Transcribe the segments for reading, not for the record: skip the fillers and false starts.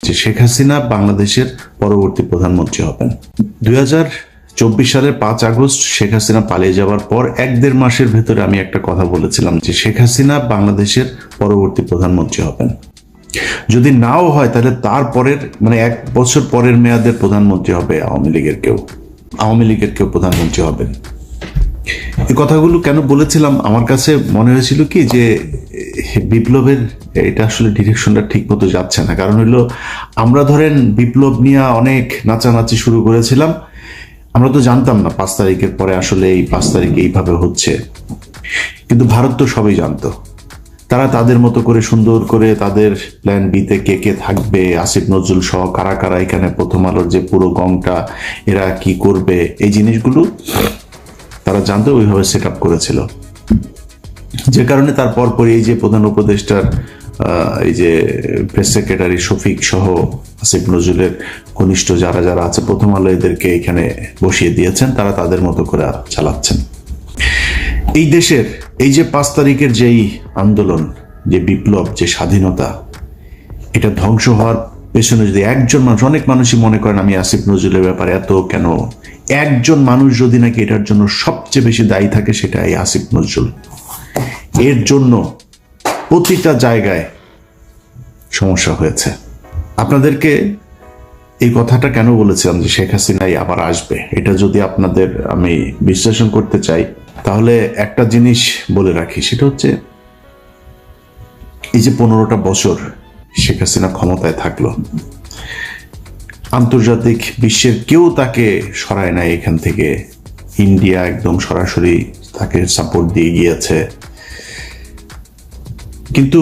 যে শেখ হাসিনা বাংলাদেশের পরবর্তী প্রধানমন্ত্রী হবেন। 2024 সালের 5 আগস্ট শেখ হাসিনা পালিয়ে যাওয়ার পর 1-1.5 মাসের ভেতরে আমি একটা কথা বলেছিলাম যে শেখ হাসিনা বাংলাদেশের পরবর্তী প্রধানমন্ত্রী হবেন। যদি নাও হয় তাহলে তারপরের 1 বছর পরের মেয়াদের প্রধানমন্ত্রী হবে আওয়ামী লীগের কেউ প্রধানমন্ত্রী হবেন। এই কথাগুলো কেন বলেছিলাম, আমার কাছে মনে হয়েছিল কি যে বিপ্লবের এটা আসলে ডিরেকশনটা ঠিক মতো যাচ্ছে না। কারণ হলো আমরা ধরেন বিপ্লব নিয়ে অনেক নাচানাচি শুরু করেছিলাম, আমরা তো জানতাম না 5 তারিখের পরে আসলে এই 5 তারিখে এইভাবে হচ্ছে, কিন্তু ভারত তো সবই জানতো। তারা তাদের মতো করে সুন্দর করে তাদের প্ল্যান বিতে কে কে থাকবে, আসিফ নজরুল সহ কারা কারা এখানে প্রথম আলোর যে পুরো গংটা এরা কি করবে, এই জিনিসগুলো তারা জানতো, ওইভাবে সেট আপ করেছিল। যে কারণে তার পরপরই এই যে প্রধান উপদেষ্টার এই যে প্রেস সেক্রেটারি শফিক সহ আসিফ নজরুলের ঘনিষ্ঠ যারা যারা আছে প্রথম আলো এদেরকে এখানে বসিয়ে দিয়েছেন, তারা তাদের মতো করে চালাচ্ছেন। এই দেশের এই যে 5 তারিখের যেই আন্দোলন, যে বিপ্লব, যে স্বাধীনতা, এটা ধ্বংস হওয়ার পেছনে যদি একজন মানুষ, অনেক মানুষই মনে করেন আমি আসিফ নজরুলের ব্যাপারে এত কেন, একজন মানুষ যদি নাকি এটার জন্য সবচেয়ে বেশি দায়ী থাকে সেটা এই আসিফ নজরুল। এর জন্য প্রতিটা জায়গায় সমস্যা হয়েছে। আপনাদেরকে এই কথাটা কেন বলেছিলাম যে শেখ হাসিনাই আবার আসবে, এটা যদি আপনাদের আমি বিশ্লেষণ করতে চাই তাহলে একটা জিনিস বলে রাখি, সেটা হচ্ছে এই যে 15টা বছর শেখ হাসিনা ক্ষমতায় থাকলো, আন্তর্জাতিক বিশ্বের কেউ তাকে সরায় নাই এখান থেকে। ইন্ডিয়া একদম সরাসরি তাকে সাপোর্ট দিয়ে গিয়েছে, কিন্তু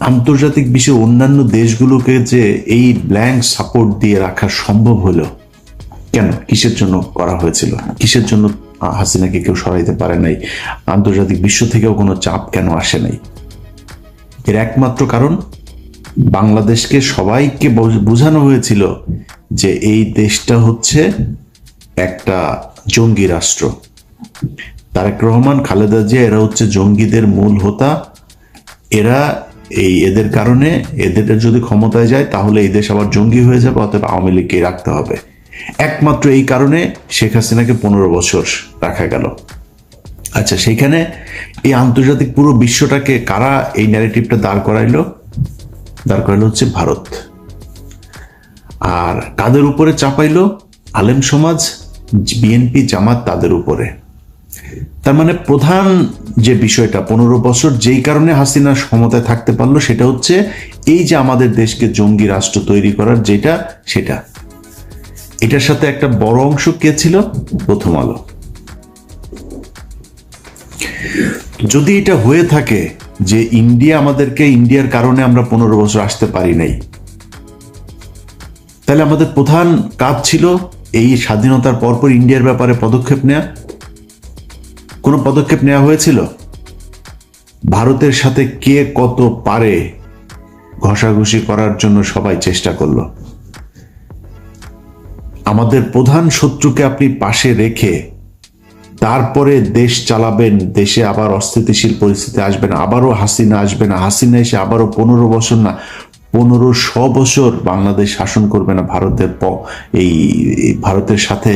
আন্তর্জাতিক বিশ্বের অন্যান্য দেশগুলোকে যে এই ব্ল্যাঙ্ক সাপোর্ট দিয়ে রাখা সম্ভব হলো কেন? কিসের জন্য করা হয়েছিল? কিসের জন্য হাসিনাকে কেউ সরাইতে পারে নাই? আন্তর্জাতিক বিশ্ব থেকেও কোনো চাপ কেন আসে নাই? এর একমাত্র কারণ বাংলাদেশকে সবাইকে বোঝানো হয়েছিল যে এই দেশটা হচ্ছে একটা জঙ্গি রাষ্ট্র। তারেক রহমান, খালেদা জিয়া এরা হচ্ছে জঙ্গিদের মূল হোতা। এরা এদের কারণে, এদের যদি ক্ষমতায় যায় তাহলে এই দেশ আবার জঙ্গি হয়ে যাবে, অতএব আওয়ামী লীগকে রাখতে হবে। একমাত্র এই কারণে শেখ হাসিনাকে 15 বছর রাখা গেল। আচ্ছা, সেইখানে এই আন্তর্জাতিক পুরো বিশ্বটাকে কারা এই ন্যারেটিভটা দাঁড় করাইলো হচ্ছে ভারত। আর কাদের উপরে চাপাইলো? আলেম সমাজ, বিএনপি, জামাত, তাদের উপরে। তার মানে প্রধান যে বিষয়টা 15 বছর যেই কারণে হাসিনা ক্ষমতায় থাকতে পারলো সেটা হচ্ছে এই যে আমাদের দেশকে জঙ্গি রাষ্ট্র তৈরি করার সেটা। এটার সাথে একটা বড় অংশ কে ছিল? প্রথম আলো। যদি এটা হয়ে থাকে যে ইন্ডিয়ার কারণে আমরা 15 বছর আসতে পারি নাই, তাহলে আমাদের প্রধান কাজ ছিল এই স্বাধীনতার পরপর ইন্ডিয়ার ব্যাপারে পদক্ষেপ নেওয়া। কোনো পদক্ষেপ নেওয়া হয়েছিল? ভারতের সাথে কে কত পারে ঘষাঘষি করার জন্য সবাই চেষ্টা করলো। আমাদের প্রধান শত্রুকে আপনি পাশে রেখে তারপরে দেশ চালাবেন, দেশে আবার অস্থিতিশীল পরিস্থিতি আসবে না, আবারও হাসিনা আসবে না, হাসিনা এসে আবারও 15 বছর না 1500 বছর বাংলাদেশ শাসন করবে না, ভারতের সাথে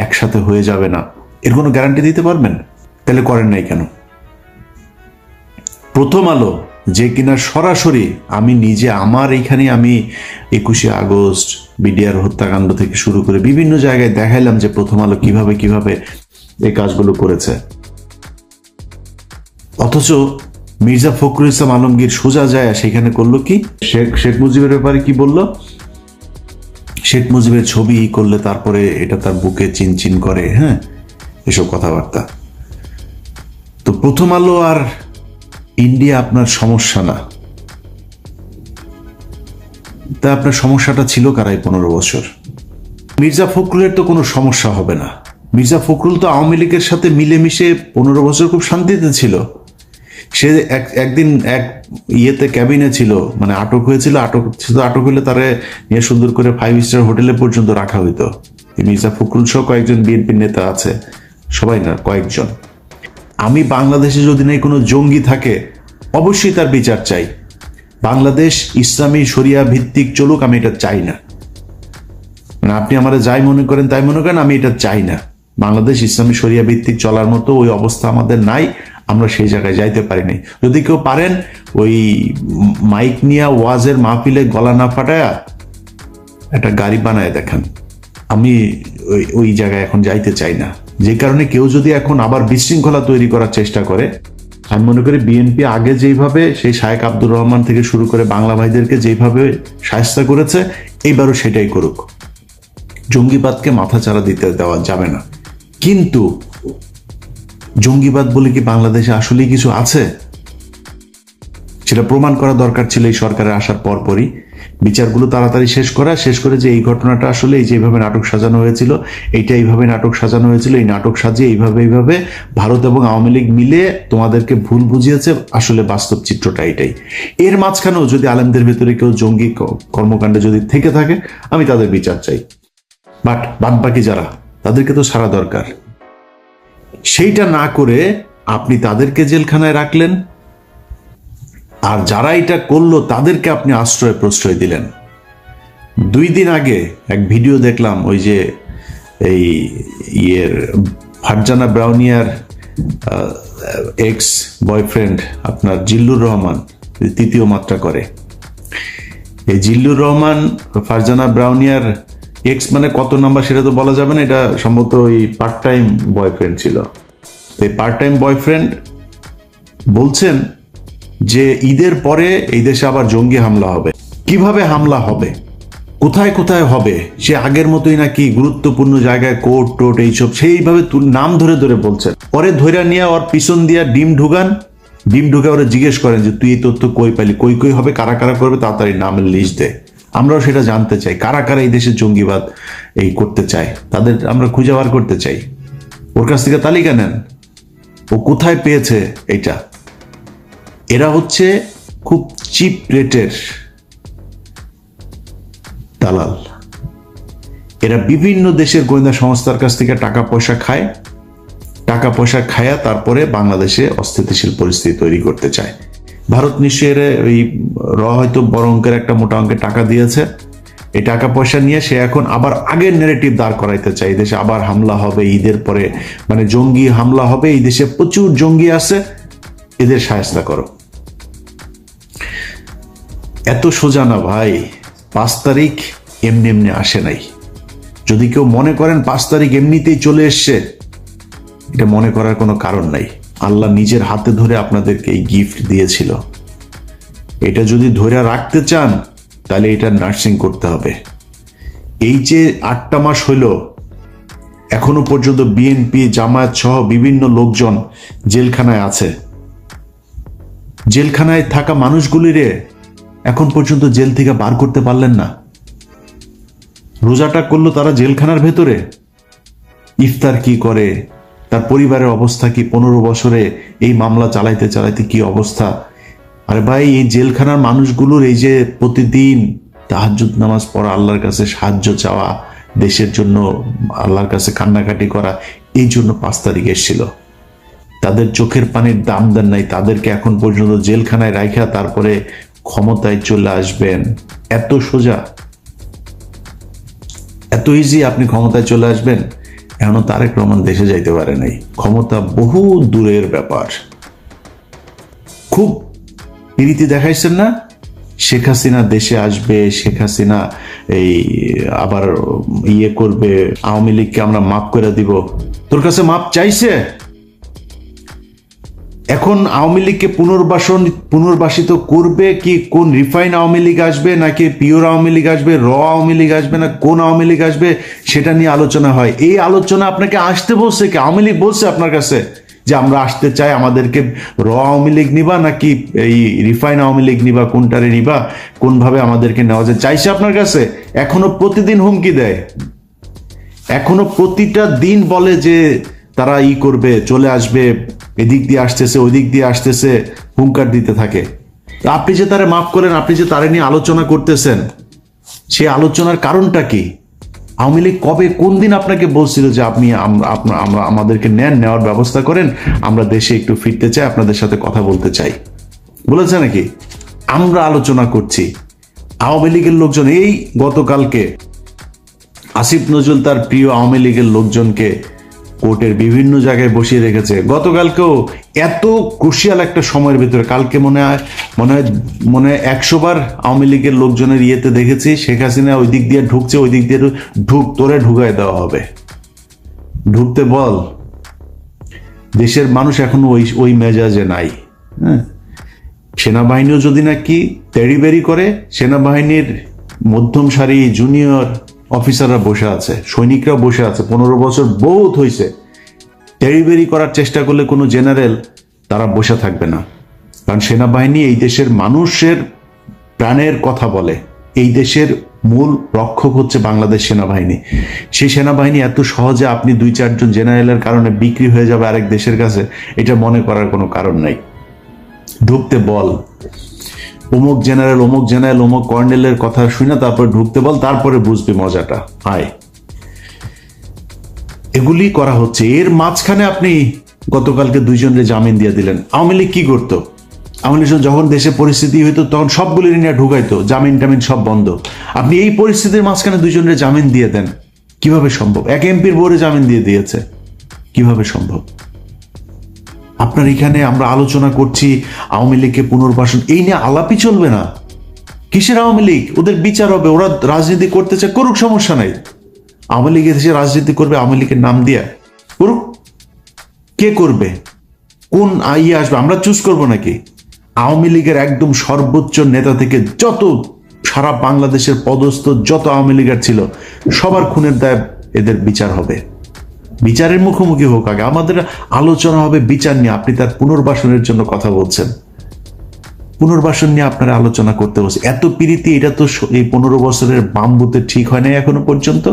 একসাথে হয়ে যাবে না, এর কোনো গ্যারান্টি দিতে পারবেন? তাহলে করেন নাই কেন? প্রথম আলো যে কিনা সরাসরি, আমি নিজে আমার এইখানে আমি 21শে আগস্ট বিডিআর হত্যাকাণ্ড থেকে শুরু করে বিভিন্ন জায়গায় দেখাইলাম যে প্রথম আলো কিভাবে এই কাজগুলো করেছে। অথচ মির্জা ফখরুল ইসলাম আলমগীর সোজা যায় সেখানে করলো কি? শেখ মুজিবের ব্যাপারে কি বলল? শেখ মুজিবের ছবি করলে তারপরে এটা তার বুকে চিনচিন করে, হ্যাঁ, এসব কথাবার্তা। তো প্রথম আলো আর ইন্ডিয়া আপনার সমস্যা না, তা আপনার সমস্যাটা ছিল কারাই 15 বছর? মির্জা ফখরুলের তো কোনো সমস্যা হবে না। মির্জা ফখরুল তো আওয়ামী লীগের সাথে মিলেমিশে 15 বছর খুব শান্তিতে ছিল। সে একদিন এক ক্যাবিনে ছিল, আটক হয়েছিল, আটক হলে তারে নিয়ে সুন্দর করে 5 স্টার হোটেলে পর্যন্ত রাখা হইতো। মির্জা ফখরুল সহ কয়েকজন বিএনপি নেতা আছে, সবাই না, কয়েকজন। আমি বাংলাদেশে যদি নাই কোনো জঙ্গি থাকে অবশ্যই তার বিচার চাই। বাংলাদেশ ইসলামী শরিয়া ভিত্তিক চলুক, আমি এটা চাই না। মানে আপনি আমাদের যাই মনে করেন তাই মনে করেন, আমি এটা চাই না। বাংলাদেশ ইসলামী শরিয়া ভিত্তিক চলার মতো ওই অবস্থা আমাদের নাই, আমরা সেই জায়গায় যাইতে পারিনি। যদি কেউ পারেন ওই মাইক নিয়ে ওয়াজের মাহফিলে গলা না ফাটায়া একটা গাড়ি বানায় দেখান। আমি ওই জায়গায় এখন যাইতে চাই না। যে কারণে কেউ যদি এখন আবার বিশৃঙ্খলা তৈরি করার চেষ্টা করে, আমি মনে করি বিএনপি আগে যেইভাবে সেই শায়েখ আব্দুর রহমান থেকে শুরু করে বাংলা ভাইদেরকে যেইভাবে শায়েস্তা করেছে, এইবারও সেটাই করুক। জঙ্গিবাদকে মাথাচাড়া দিতে দেওয়া যাবে না। কিন্তু জঙ্গিবাদ বলে কি বাংলাদেশে আসলেই কিছু আছে? সেটা প্রমাণ করা দরকার ছিল এই সরকারের আসার পরপরই। বিচারগুলো তাড়াতাড়ি শেষ করে যে এই ঘটনাটা আসলে এই যেভাবে নাটক সাজানো হয়েছিল, এইটা এইভাবে নাটক সাজানো হয়েছিল, এই নাটক সাজিয়ে এইভাবে ভারত এবং আওয়ামী লীগ মিলে তোমাদেরকে ভুল বুঝিয়েছে, আসলে বাস্তব চিত্রটা এটাই। এর মাঝখানেও যদি আলেমদের ভেতরে কেউ জঙ্গি কর্মকাণ্ডে যদি থেকে থাকে, আমি তাদের বিচার চাই। বাট বাদ বাকি যারা, তাদেরকে তো সারা দরকার। সেইটা না করে আপনি তাদেরকে জেলখানায় রাখলেন, আর যারা এটা করলো তাদেরকে আপনি আশ্রয় প্রশ্রয় দিলেন। 2 দিন আগে এক ভিডিও দেখলাম, ওই যে এই ফারজানা ব্রাউনিয়ার এক্স বয়ফ্রেন্ড আপনার জিল্লুর রহমান 3য় মাত্রা করে। এই জিল্লুর রহমান ফারজানা ব্রাউনিয়ার এক্স মানে কত নাম্বার সেটা তো বলা যাবে না, এটা সম্ভবত ওই পার্ট টাইম বয়ফ্রেন্ড ছিল। এই পার্ট টাইম বয়ফ্রেন্ড বলছেন যে ঈদের পরে এই দেশে আবার জঙ্গি হামলা হবে। কিভাবে হামলা হবে, কোথায় কোথায় হবে, সে আগের মতোই নাকি গুরুত্বপূর্ণ জায়গায় কোর্ট টোট এইসব সেইভাবে নাম ধরে ধরে বলছেন। পরে ধৈর্য নিয়ে ওর পিছন দিয়া ডিম ঢুকে ওরা জিজ্ঞেস করেন যে তুই এই তথ্য কই পাইলি, কই হবে, কারা কারা করবে, তাড়াতাড়ি নামের লিস্ট দে। আমরাও সেটা জানতে চাই, কারা কারা এই দেশে জঙ্গিবাদ এই করতে চায়, তাদের আমরা খুঁজে বার করতে চাই। ওর কাছ থেকে তালিকা নেন, ও কোথায় পেয়েছে এটা। এরা হচ্ছে খুব চিপ রেটের দালাল। এরা বিভিন্ন দেশের গোয়েন্দা সংস্থার কাছ থেকে টাকা পয়সা খায়া তারপরে বাংলাদেশে অস্থিতিশীল পরিস্থিতি তৈরি করতে চায়। ভারত নিশ্চয়ই ওই হয়তো বড় অঙ্কের একটা মোটা অঙ্কের টাকা দিয়েছে। এই টাকা পয়সা নিয়ে সে এখন আবার আগের নেগেটিভ দাঁড় করাইতে চায়। এই দেশে আবার হামলা হবে ঈদের পরে, মানে জঙ্গি হামলা হবে, এই দেশে প্রচুর জঙ্গি আছে, এদের শায়েস্তা করো। এত সোজা না ভাই। 5 তারিখ এমনি আসে নাই। যদি কেউ মনে করেন 5 তারিখ এমনিতেই চলে এসছে, এটা মনে করার কোনো কারণ নাই। আল্লাহ নিজের হাতে ধরে আপনাদেরকে এই গিফট দিয়েছিল। এটা যদি ধরে রাখতে চান তাহলে এটা নার্সিং করতে হবে। এই যে 8টা মাস হইল, এখনো পর্যন্ত বিএনপি জামায়াত সহ বিভিন্ন লোকজন জেলখানায় আছে। জেলখানায় থাকা মানুষগুলিরে এখন পর্যন্ত জেল থেকে বার করতে পারলেন না। রোজাটা করলো তারা জেলখানার ভেতরে, ইফতার কি করে, তার পরিবারের অবস্থা কি, 15 বছরে এই মামলা চালাইতে কি অবস্থা। আরে ভাই, এই জেলখানার মানুষগুলোর এই যে প্রতিদিন তাহাজ্জুদ নামাজ পড়া, আল্লাহর কাছে সাহায্য চাওয়া, দেশের জন্য আল্লাহর কাছে কান্নাকাটি করা, এই জন্য 5 তারিখ এসেছিল। তাদের চোখের পানির দাম দেন নাই, তাদেরকে এখন পর্যন্ত জেলখানায় রাখা তারপরে ক্ষমতায় চলে আসবেন। এত সোজা, এত ইজি আপনি ক্ষমতায় চলে আসবেন। এখনো তারেক রহমান দেশে যাইতে পারে নাই। ক্ষমতা বহু দূরের ব্যাপার। খুব প্রীতি দেখাইছেন না, শেখ হাসিনা দেশে আসবে, শেখ হাসিনা এই আবার করবে, আওয়ামী লীগকে আমরা মাফ করে দিব। তোর কাছে মাপ চাইছে? এখন আওয়ামী লীগকে পুনর্বাসিত করবে কি? কোন রিফাইন আওয়ামী লীগ আসবে, নাকি পিওর আওয়ামী লীগ আসবে, আওয়ামী লীগ আসবে, না কোন আওয়ামী লীগ আসবে, সেটা নিয়ে আলোচনা হয়। এই আলোচনা আপনাকে আসতে বলছে কি? আওয়ামী লীগ বলছে আপনার কাছে যে আমরা আসতে চাই, আমাদেরকে আওয়ামী লীগ নিবা নাকি এই রিফাইন আওয়ামী লীগ নিবা, কোনটারে নিবা, কোনভাবে আমাদেরকে নেওয়া যায়, চাইছে আপনার কাছে? এখনো প্রতিদিন হুমকি দেয়, এখনো প্রতিটা দিন বলে যে তারা করবে, চলে আসবে, এদিক দিয়ে আসতেছে, ওই দিক দিয়ে আসতেছে, হুঙ্কার দিতে থাকে। আপনি যে তারে মাফ করেন, আপনি যে তারে নিয়ে আলোচনা করতেছেন, সেই আলোচনার কারণটা কি? আওয়ামী লীগ কবে কোন দিন আপনাকে বলছিল যে আপনি আমরা আমাদেরকে নেওয়ার ব্যবস্থা করেন, আমরা দেশে একটু ফিরতে চাই, আপনাদের সাথে কথা বলতে চাই, বলেছে নাকি? আমরা আলোচনা করছি। আওয়ামী লীগের লোকজন এই গতকালকে আসিফ নজরুল তার প্রিয় আওয়ামী লীগের লোকজনকে কোর্টের বিভিন্ন জায়গায় বসিয়ে রেখেছে। গতকালকেও এত ক্রুশিয়াল একটা সময়ের ভিতরে, কালকে মনে হয় 100 বার আওয়ামী লীগের লোকজনের ইয়েতে দেখেছি শেখ হাসিনা ওই দিক দিয়ে ঢুকছে, ওই দিক দিয়ে তোরে ঢুকায় দেওয়া হবে, ঢুকতে বল। দেশের মানুষ এখন ওই মেজাজে নাই। হ্যাঁ, সেনাবাহিনীও যদি নাকি তেড়িবেড়ি করে, সেনাবাহিনীর মধ্যম সারি জুনিয়র অফিসাররা বসে আছে, সৈনিকরা বসে আছে, 15 বছর বহুত হয়েছে। তেড়িবেড়ি করার চেষ্টা করলে কোনো জেনারেল তারা বসে থাকবে না, কারণ সেনাবাহিনী এই দেশের মানুষের প্রাণের কথা বলে। এই দেশের মূল রক্ষক হচ্ছে বাংলাদেশ সেনাবাহিনী। সেই সেনাবাহিনী এত সহজে আপনি 2-4 জন জেনারেলের কারণে বিক্রি হয়ে যাবে আরেক দেশের কাছে, এটা মনে করার কোনো কারণ নাই। ঢুকতে বল, অমুক জেনারেল অমুক কর্নেলের কথা শুনে তারপর ঢুকতে বল, তারপরে বুঝবি মজাটা। আয়, এগুলি করা হচ্ছে। এর মাঝখানে আপনি গতকালকে 2 জনের জামিন দিয়ে দিলেন। আওয়ামী লীগ কি করতো? আওয়ামী লীগ যখন দেশে পরিস্থিতি হইতো তখন সবগুলি নিয়ে ঢুকাইতো, জামিন টামিন সব বন্ধ। আপনি এই পরিস্থিতির মাঝখানে 2 জনের জামিন দিয়ে দেন, কিভাবে সম্ভব? এক এমপির বোর্ডে জামিন দিয়ে দিয়েছে, কিভাবে সম্ভব? আপনার এখানে আমরা আলোচনা করছি আওয়ামী লীগকে পুনর্বাসন, এই নিয়ে আলাপই চলবে না। কিসের আওয়ামী লীগ? ওদের বিচার হবে, ওরা রাজনীতি করতে চায় করুক, সমস্যা নাই। আওয়ামী লীগের দেশে রাজনীতি করবে আওয়ামী লীগের নাম দিয়ে, করুক। কে করবে? কোন আইয়ে আসবে? আমরা চুজ করবো নাকি? আওয়ামী লীগের একদম সর্বোচ্চ নেতা থেকে যত সারা বাংলাদেশের পদস্থ যত আওয়ামী লীগের ছিল সবার খুনের দায় এদের বিচার হবে। বিচারের মুখোমুখি হোক আগে, আমাদের আলোচনা হবে বিচার নিয়ে। আপনি তার পুনর্বাসনের জন্য কথা বলছেন, পুনর্বাসন নিয়ে আপনারা আলোচনা করতে বসে। এত পিরিতি, এটা তো এই 15 বছরের বাম্বুতে ঠিক হয় নাই এখনো পর্যন্ত।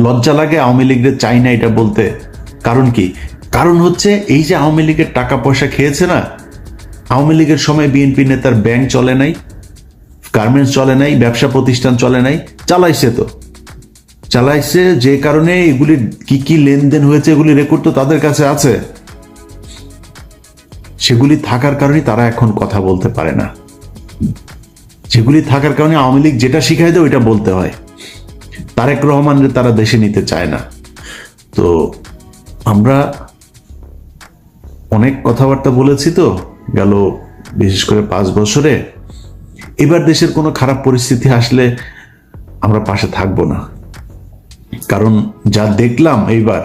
লজ্জা লাগে আওয়ামী লীগের চাই না এটা বলতে। কারণ কি? কারণ হচ্ছে এই যে আওয়ামী লীগের টাকা পয়সা খেয়েছে না, আওয়ামী লীগের সময় বিএনপি নেতার ব্যাংক চলে নাই, গার্মেন্টস চলে নাই, ব্যবসা প্রতিষ্ঠান চলে নাই, চালাইছে যে কারণে এগুলি কি কি লেনদেন হয়েছে এগুলি রেকর্ড তো তাদের কাছে আছে। সেগুলি থাকার কারণে তারা এখন কথা বলতে পারে না। সেগুলি থাকার কারণে আওয়ামী লীগ যেটা শিখাই দেয় ওইটা বলতে হয়। তারেক রহমানের তারা দেশে নিতে চায় না। তো আমরা অনেক কথাবার্তা বলেছি তো গেল, বিশেষ করে 5 বছরে। এবার দেশের কোনো খারাপ পরিস্থিতি আসলে আমরা পাশে থাকবো না, কারণ যা দেখলাম এইবার,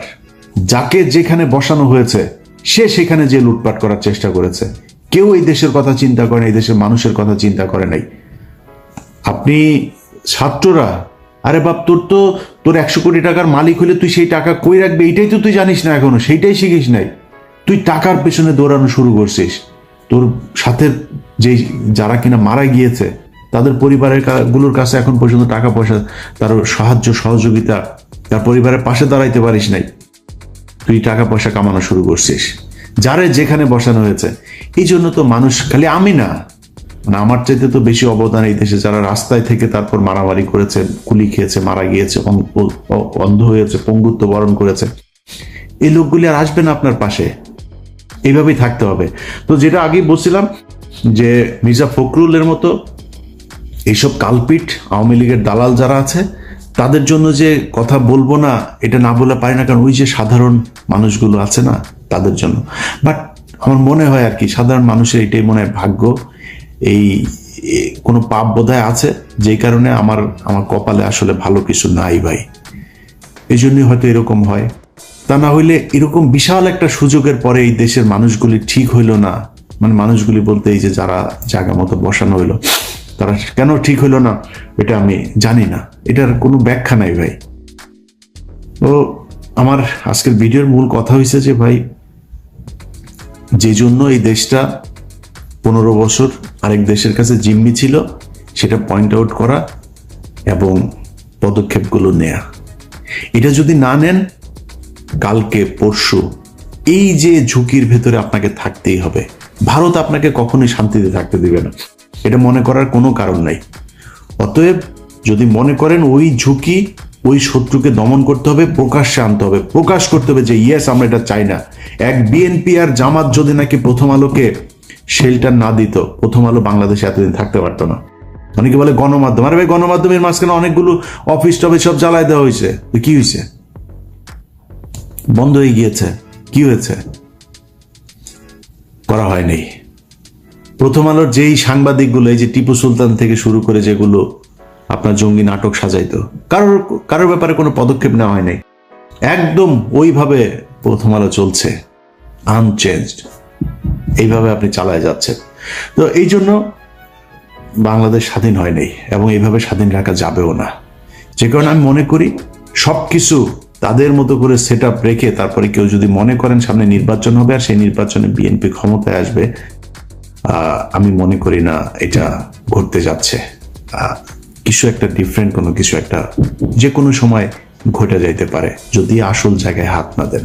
যাকে যেখানে বসানো হয়েছে সে সেখানে যে লুটপাট করার চেষ্টা করেছে। কেউ এই দেশের কথা চিন্তা করে, এই দেশের মানুষের কথা চিন্তা করে নাই। আপনি ছাত্ররা, আরে বাপ, তোর 100 কোটি টাকার মালিক হলে তুই সেই টাকা কই রাখবে এইটাই তো তুই জানিস না এখনো, সেইটাই শিখিস নাই। তুই টাকার পেছনে দৌড়ানো শুরু করছিস। তোর সাথে যে যারা কিনা মারা গিয়েছে তাদের পরিবারের গুলোর কাছে এখন পর্যন্ত টাকা পয়সা, তার সাহায্য সহযোগিতা, তার পরিবারের পাশে দাঁড়াইতে পারিস নাই। তুই টাকা পয়সা কামানো শুরু করছিস যারে যেখানে বসানো হয়েছে। এই জন্য তো মানুষ, খালি আমি না, মানে আমার চাইতে তো বেশি অবদান এই দেশে যারা রাস্তায় থেকে তারপর মারামারি করেছে, গুলি খেয়েছে, মারা গিয়েছে, অন্ধ হয়েছে, পঙ্গুত্ব বরণ করেছে, এই লোকগুলি আর আসবে না আপনার পাশে। এইভাবেই থাকতে হবে। তো যেটা আগেই বলছিলাম যে মির্জা ফখরুলের মতো এইসব কালপিট আওয়ামী লীগের দালাল যারা আছে তাদের জন্য যে কথা বলবো না, এটা না বলে পারি না, কারণ ওই যে সাধারণ মানুষগুলো আছে না তাদের জন্য। বাট আমার মনে হয় আর কি সাধারণ মানুষের এটাই মনে হয় ভাগ্য, এই কোনো পাপ বোধহয় আছে যেই কারণে আমার কপালে আসলে ভালো কিছু নাই ভাই। এই জন্যই হয়তো এরকম হয়। তা না হইলে এরকম বিশাল একটা সুযোগের পরে এই দেশের মানুষগুলি ঠিক হইল না, মানে মানুষগুলি বলতে এই যে যারা জায়গা মতো বসানো হইলো তারা কেন ঠিক হইল না এটা আমি জানি না, এটার কোনো ব্যাখ্যা নাই ভাই। তো আমার আজকের ভিডিওর মূল কথা হয়েছে যে ভাই, যে জন্য এই দেশটা 15 বছর আরেক দেশের কাছে জিম্মি ছিল সেটা পয়েন্ট আউট করা এবং পদক্ষেপগুলো নেয়া। এটা যদি না নেন, কালকে পরশু এই যে ঝুঁকির ভেতরে আপনাকে থাকতেই হবে। ভারত আপনাকে কখনোই শান্তিতে থাকতে দিবে না, এটা মনে করার কোনো কারণ নাই। অতএব যদি মনে করেন ওই ঝুঁকি, ওই শত্রুকে দমন করতে হবে, প্রকাশ্যে আনতে হবে, প্রকাশ করতে হবে যে ইয়েস আমরা এটা চাই না। এক বিএনপি আর জামাত যদি নাকি প্রথম আলোকে শেল্টার না দিত, প্রথম আলো বাংলাদেশে এতদিন থাকতে পারতো না। অনেকে বলে গণমাধ্যম, আরে ভাই গণমাধ্যমের মাঝখানে অনেকগুলো অফিস টফিস সব জ্বালায় দেওয়া হয়েছে, তো কি হয়েছে? বন্ধ হয়ে গিয়েছে, কি হয়েছে? করা হয়নি। প্রথম আলোর যেই সাংবাদিকগুলো, এই যে টিপু সুলতান থেকে শুরু করে যেগুলো আপনার জঙ্গি নাটক সাজাইতো, কারোর ব্যাপারে কোনো পদক্ষেপ নেওয়া হয় নাই। একদম ওইভাবে প্রথম আলো চলছে, আনচেঞ্জড। এইভাবে আপনি চালায় যাচ্ছেন। তো এই জন্য বাংলাদেশ স্বাধীন হয়নি এবং এইভাবে স্বাধীন রাখা যাবেও না। যে কারণে আমি মনে করি সবকিছু তাদের মতো করে সেট আপ রেখে তারপরে কেউ যদি মনে করেন সামনে নির্বাচন হবে আর সেই নির্বাচনে বিএনপি ক্ষমতায় আসবে, আমি মনে করি না এটা ঘটতে যাচ্ছে। কিছু একটা ডিফারেন্ট, কোনো কিছু একটা যে কোনো সময় ঘটে যাইতে পারে যদি আসল জায়গায় হাত না দেন।